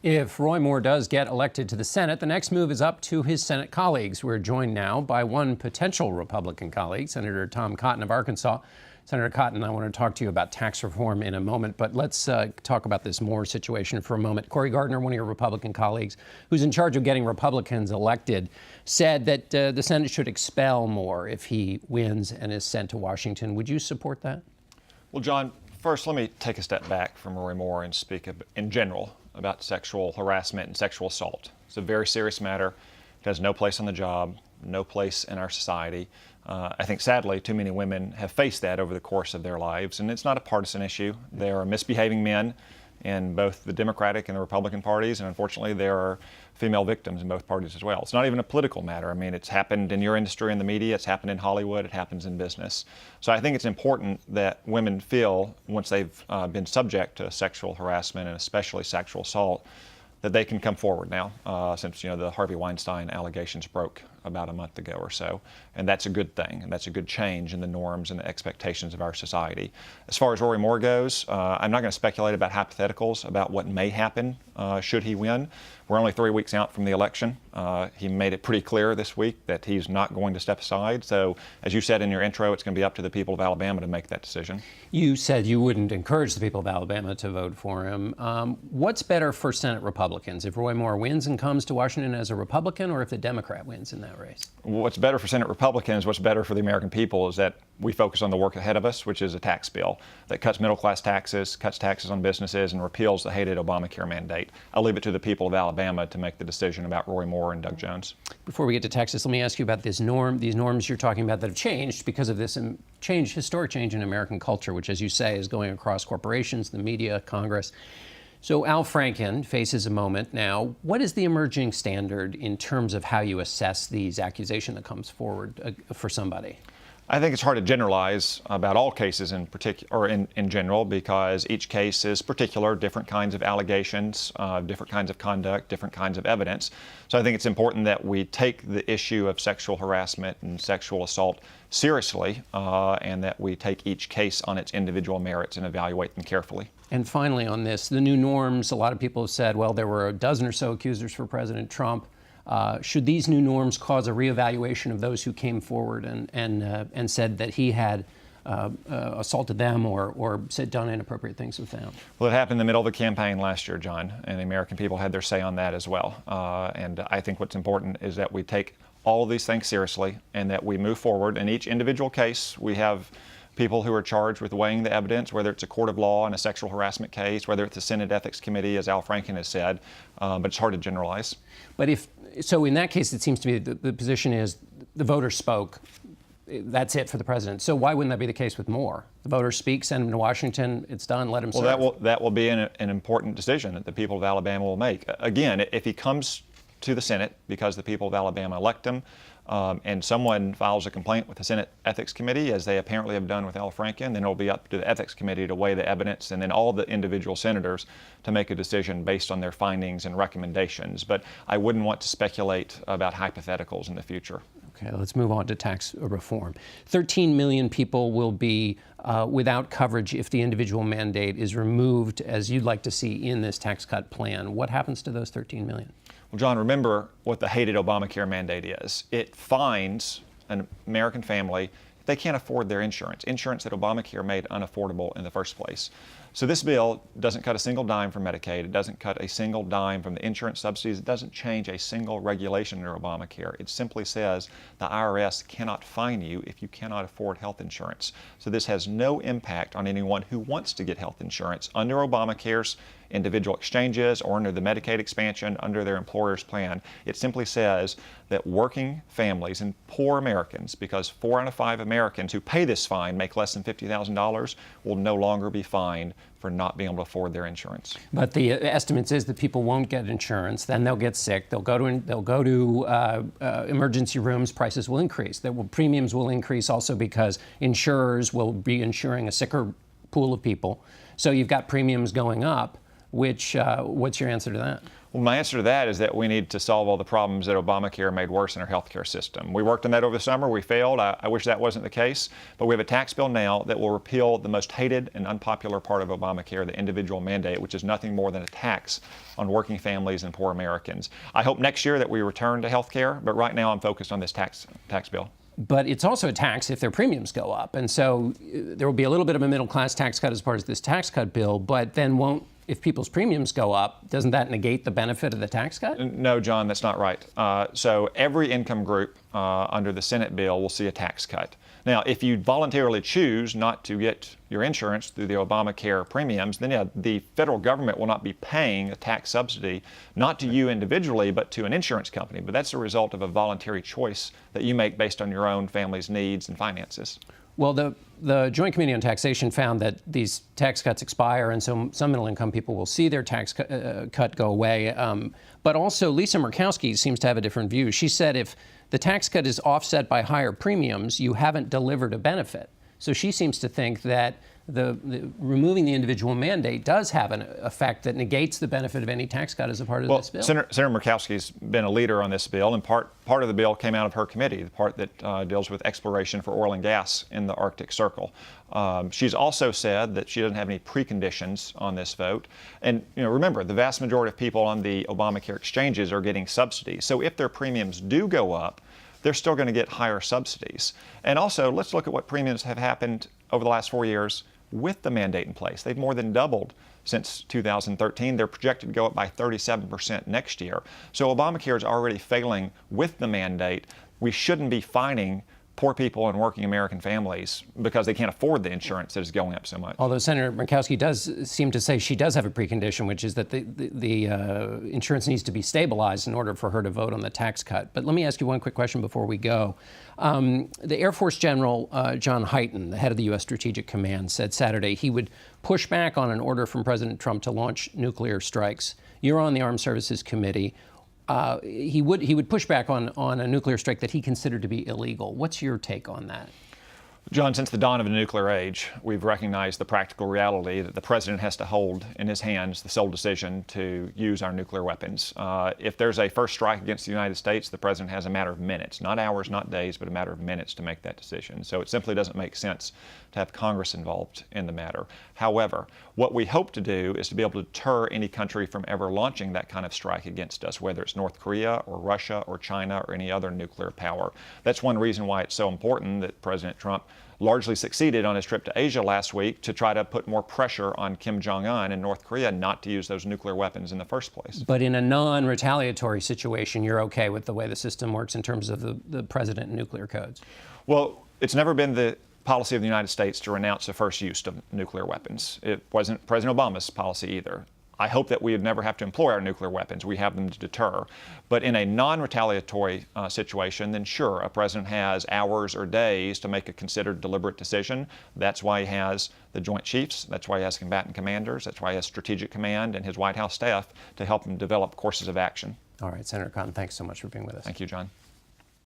If Roy Moore does get elected to the Senate, the next move is up to his Senate colleagues. We're joined now by one potential Republican colleague, Senator Tom Cotton of Arkansas. Senator Cotton, I want to talk to you about tax reform in a moment, but let's talk about this Moore situation for a moment. Cory Gardner, one of your Republican colleagues, who's in charge of getting Republicans elected, said that the Senate should expel Moore if he wins and is sent to Washington. Would you support that? Well, John, first let me take a step back from Roy Moore and speak in general about sexual harassment and sexual assault. It's a very serious matter. It has no place on the job, no place in our society. I think, sadly, too many women have faced that over the course of their lives, and it's not a partisan issue. There are misbehaving men in both the Democratic and the Republican parties, and unfortunately there are female victims in both parties as well. It's not even a political matter. I mean, it's happened in your industry, in the media, it's happened in Hollywood, it happens in business. So I think it's important that women feel, once they've been subject to sexual harassment and especially sexual assault, that they can come forward now, since the Harvey Weinstein allegations broke about a month ago or so. And that's a good thing, and that's a good change in the norms and the expectations of our society. As far as Roy Moore goes, I'm not going to speculate about hypotheticals about what may happen should he win. We're only 3 weeks out from the election. He made it pretty clear this week that he's not going to step aside. So, as you said in your intro, it's going to be up to the people of Alabama to make that decision. You said you wouldn't encourage the people of Alabama to vote for him. What's better for Senate Republicans, if Roy Moore wins and comes to Washington as a Republican, or if the Democrat wins in that race? What's better for Senate Republicans, what's better for the American people, is that we focus on the work ahead of us, which is a tax bill that cuts middle-class taxes, cuts taxes on businesses, and repeals the hated Obamacare mandate. I'll leave it to the people of Alabama to make the decision about Roy Moore and Doug Jones. Before we get to Texas, let me ask you about these norms you're talking about that have changed because of this historic change in American culture, which, as you say, is going across corporations, the media, Congress. So Al Franken faces a moment now. What is the emerging standard in terms of how you assess these accusations that comes forward for somebody? I think it's hard to generalize about all cases in particular, or in general, because each case is particular, different kinds of allegations, different kinds of conduct, different kinds of evidence. So I think it's important that we take the issue of sexual harassment and sexual assault seriously, and that we take each case on its individual merits and evaluate them carefully. And finally on this, the new norms, a lot of people have said, well, there were a dozen or so accusers for President Trump. Should these new norms cause a reevaluation of those who came forward and said that he had assaulted them or said done inappropriate things with them? Well, it happened in the middle of the campaign last year, John, and the American people had their say on that as well. And I think what's important is that we take all of these things seriously and that we move forward. In each individual case, we have people who are charged with weighing the evidence, whether it's a court of law in a sexual harassment case, whether it's a Senate Ethics Committee, as Al Franken has said, but it's hard to generalize. But so in that case, it seems to me the position is the voter spoke. That's it for the president. So why wouldn't that be the case with Moore? The voters speak, send him to Washington, it's done, let him serve. Well, that will be an important decision that the people of Alabama will make. Again, if he comes to the Senate because the people of Alabama elect him, and someone files a complaint with the Senate Ethics Committee, as they apparently have done with Al Franken, then it'll be up to the Ethics Committee to weigh the evidence, and then all the individual senators to make a decision based on their findings and recommendations. But I wouldn't want to speculate about hypotheticals in the future. Okay, let's move on to tax reform. 13 million people will be without coverage if the individual mandate is removed, as you'd like to see in this tax cut plan. What happens to those 13 million? Well, John, remember what the hated Obamacare mandate is. It fines an American family if they can't afford their insurance that Obamacare made unaffordable in the first place. So this bill doesn't cut a single dime from Medicaid. It doesn't cut a single dime from the insurance subsidies. It doesn't change a single regulation under Obamacare. It simply says the IRS cannot fine you if you cannot afford health insurance. So this has no impact on anyone who wants to get health insurance under Obamacare's individual exchanges or under the Medicaid expansion under their employer's plan. It simply says that working families and poor Americans, because 4 out of 5 Americans who pay this fine make less than $50,000, will no longer be fined for not being able to afford their insurance. But the estimates is that people won't get insurance, then they'll get sick, they'll go to emergency rooms, prices will increase. Premiums will increase also because insurers will be insuring a sicker pool of people. So you've got premiums going up, which, what's your answer to that? Well, my answer to that is that we need to solve all the problems that Obamacare made worse in our healthcare system. We worked on that over the summer. We failed. I wish that wasn't the case. But we have a tax bill now that will repeal the most hated and unpopular part of Obamacare, the individual mandate, which is nothing more than a tax on working families and poor Americans. I hope next year that we return to healthcare, but right now I'm focused on this tax bill. But it's also a tax if their premiums go up. And so there will be a little bit of a middle class tax cut as part of this tax cut bill, but then if people's premiums go up, doesn't that negate the benefit of the tax cut? No, John, that's not right. So every income group under the Senate bill will see a tax cut. Now, if you voluntarily choose not to get your insurance through the Obamacare premiums, then yeah, the federal government will not be paying a tax subsidy, not to you individually, but to an insurance company. But that's a result of a voluntary choice that you make based on your own family's needs and finances. Well, the Joint Committee on Taxation found that these tax cuts expire, and so some middle-income people will see their tax cut go away. But also, Lisa Murkowski seems to have a different view. She said if the tax cut is offset by higher premiums, you haven't delivered a benefit. So she seems to think that the removing the individual mandate does have an effect that negates the benefit of any tax cut as a part of this bill. Senator Murkowski's been a leader on this bill, and part of the bill came out of her committee, the part that deals with exploration for oil and gas in the Arctic Circle. She's also said that she doesn't have any preconditions on this vote. And remember, the vast majority of people on the Obamacare exchanges are getting subsidies. So if their premiums do go up, they're still going to get higher subsidies. And also, let's look at what premiums have happened over the last 4 years with the mandate in place. They've more than doubled since 2013. They're projected to go up by 37% next year. So Obamacare is already failing with the mandate. We shouldn't be fining poor people and working American families because they can't afford the insurance that is going up so much. Although Senator Murkowski does seem to say she does have a precondition, which is that the insurance needs to be stabilized in order for her to vote on the tax cut. But let me ask you one quick question before we go. The Air Force General John Hyten, the head of the U.S. Strategic Command, said Saturday he would push back on an order from President Trump to launch nuclear strikes. You're on the Armed Services Committee. He would push back on a nuclear strike that he considered to be illegal. What's your take on that? John, since the dawn of the nuclear age, we've recognized the practical reality that the president has to hold in his hands the sole decision to use our nuclear weapons. If there's a first strike against the United States, the president has a matter of minutes, not hours, not days, but a matter of minutes to make that decision. So it simply doesn't make sense to have Congress involved in the matter. However, what we hope to do is to be able to deter any country from ever launching that kind of strike against us, whether it's North Korea or Russia or China or any other nuclear power. That's one reason why it's so important that President Trump largely succeeded on his trip to Asia last week to try to put more pressure on Kim Jong-un and North Korea not to use those nuclear weapons in the first place. But in a non-retaliatory situation, you're okay with the way the system works in terms of the president and nuclear codes? Well, it's never been the policy of the United States to renounce the first use of nuclear weapons. It wasn't President Obama's policy either. I hope that we would never have to employ our nuclear weapons. We have them to deter. But in a non-retaliatory situation, then sure, a president has hours or days to make a considered, deliberate decision. That's why he has the Joint Chiefs. That's why he has combatant commanders. That's why he has Strategic Command and his White House staff to help him develop courses of action. All right, Senator Cotton, thanks so much for being with us. Thank you, John.